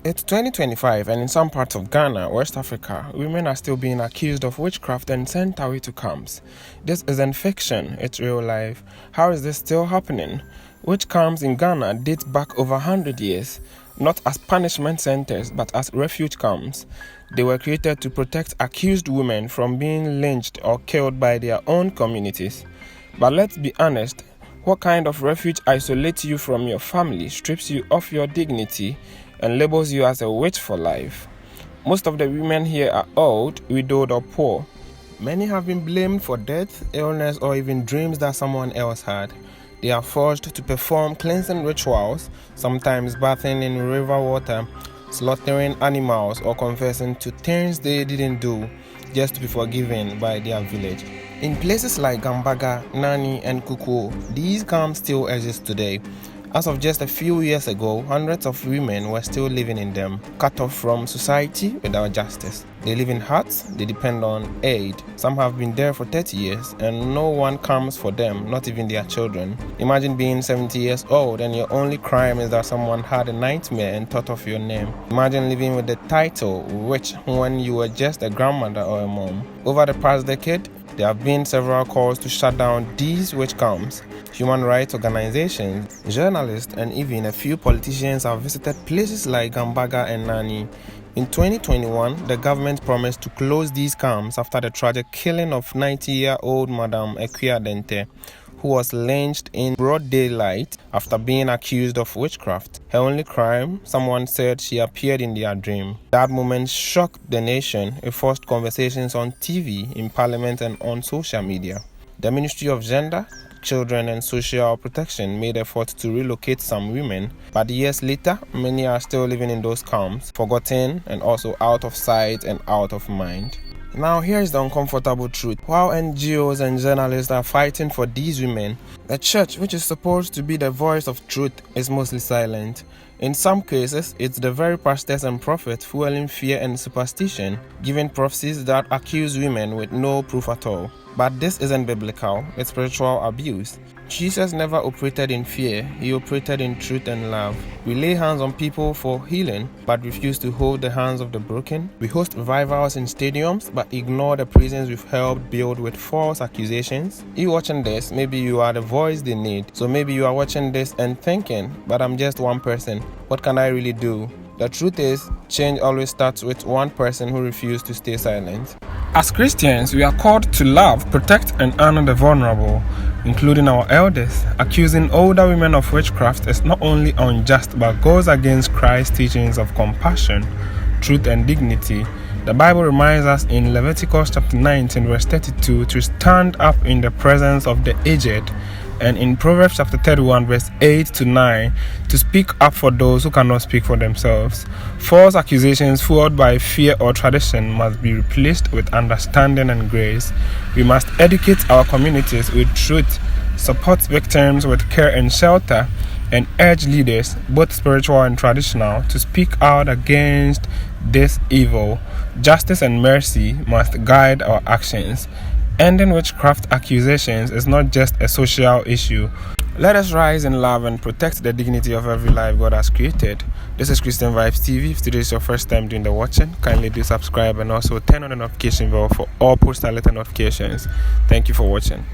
It's 2025, and in some parts of Ghana, West Africa, women are still being accused of witchcraft and sent away to camps. This isn't fiction, it's real life. How is this still happening? Witch camps in Ghana date back over 100 years, not as punishment centers but as refuge camps. They were created to protect accused women from being lynched or killed by their own communities. But let's be honest, what kind of refuge isolates you from your family, strips you of your dignity, and labels you as a witch for life? Most of the women here are old, widowed, or poor. Many have been blamed for death, illness, or even dreams that someone else had. They are forced to perform cleansing rituals, sometimes bathing in river water, slaughtering animals, or confessing to things they didn't do just to be forgiven by their village. In places like Gambaga, Nani, and Kukuo, these camps still exist today. As of just a few years ago, hundreds of women were still living in them, cut off from society without justice. They live in huts, they depend on aid. Some have been there for 30 years and no one comes for them, not even their children. Imagine being 70 years old and your only crime is that someone had a nightmare and thought of your name. Imagine living with the title witch when you were just a grandmother or a mom. Over the past decade, there have been several calls to shut down these witch camps. Human rights organizations, journalists, and even a few politicians have visited places like Gambaga and Nani. In 2021, the government promised to close these camps after the tragic killing of 90-year-old Madame Equia Dente, who was lynched in broad daylight after being accused of witchcraft. Her only crime, someone said she appeared in their dream. That moment shocked the nation. It forced conversations on TV, in parliament, and on social media. The Ministry of Gender, Children and Social Protection made efforts to relocate some women, but years later, many are still living in those camps, forgotten and also out of sight and out of mind. Now here's the uncomfortable truth. While NGOs and journalists are fighting for these women, the church, which is supposed to be the voice of truth, is mostly silent. In some cases, it's the very pastors and prophets fueling fear and superstition, giving prophecies that accuse women with no proof at all. But this isn't biblical, it's spiritual abuse. Jesus never operated in fear, he operated in truth and love. We lay hands on people for healing, but refuse to hold the hands of the broken. We host revivals in stadiums, but ignore the prisons we've helped build with false accusations. You watching this, maybe you are the voice they need. So maybe you are watching this and thinking, but I'm just one person. What can I really do? The truth is, change always starts with one person who refused to stay silent. As Christians, we are called to love, protect, and honor the vulnerable, including our elders. Accusing older women of witchcraft is not only unjust but goes against Christ's teachings of compassion, truth, and dignity. The Bible reminds us in Leviticus chapter 19, verse 32, to stand up in the presence of the aged, and in Proverbs chapter 31, verse 8 to 9, to speak up for those who cannot speak for themselves. False accusations fueled by fear or tradition must be replaced with understanding and grace. We must educate our communities with truth, support victims with care and shelter, and urge leaders, both spiritual and traditional, to speak out against this evil. Justice and mercy must guide our actions. Ending witchcraft accusations is not just a social issue. Let us rise in love and protect the dignity of every life God has created. This is Christian Vibes TV. If today is your first time doing the watching, kindly do subscribe and also turn on the notification bell for all post-alert notifications. Thank you for watching.